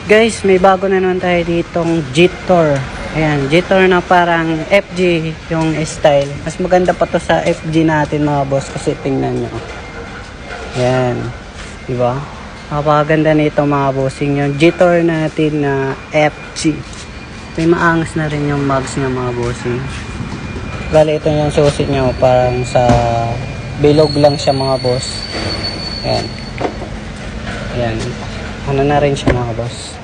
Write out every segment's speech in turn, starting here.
Guys, may bago na naman tayo ditong Jetor. Ayan, Jetor na parang FG yung style. Mas maganda pa to sa FG natin mga boss kasi tingnan nyo. Ayan, diba? Napakaganda nito mga bossing yung Jetor natin na FG. May maangas na rin yung mugs niya mga bossing. Bali ito yung susi nyo parang sa bilog lang siya mga boss. Ayan. Ayan. Ano na rin siya mga boss.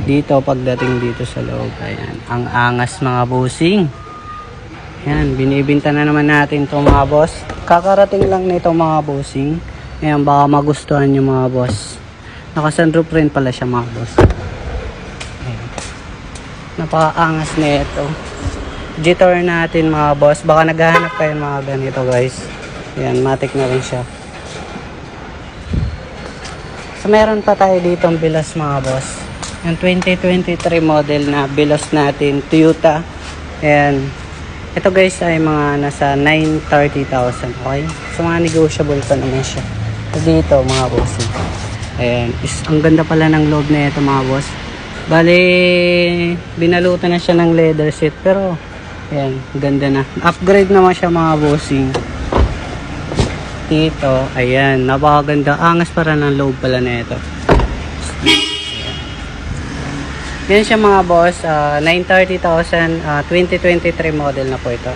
Dito pagdating dito sa loob. Ayan. Ang angas mga bossing. Ayan. Binibinta na naman natin to mga boss. Kakarating lang nito mga bossing. Ayan. Baka magustuhan nyo mga boss. Naka-sunroof rin pala siya mga boss. Ayan. Napakaangas na ito. Jetor natin mga boss. Baka naghahanap kayo mga ganito guys. Ayan. Matic na rin siya. So meron pa tayo dito ang bilas mga boss. Yung 2023 model na bilas natin, Toyota. Ayan. Ito guys ay mga nasa 930,000. Okay? So mga negotiable pa naman siya. So dito mga boss. Ayan. Ang ganda pala ng loob na ito mga boss. Bali, binalutan na siya ng leather seat. Pero, ayan. Ganda na. Upgrade naman siya mga bossing. Dito, ayan. Napakaganda. Angas para ng loob pala na ito. Yan siya mga boss, 930,000, 2023 model na po ito.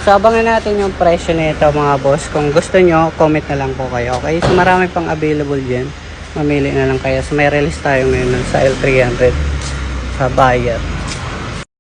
So abangan natin yung presyo nito mga boss. Kung gusto nyo, comment na lang po kayo. Okay, so marami pang available dyan. Mamili na lang kayo. So may release tayo ngayon sa L300 sa buyer.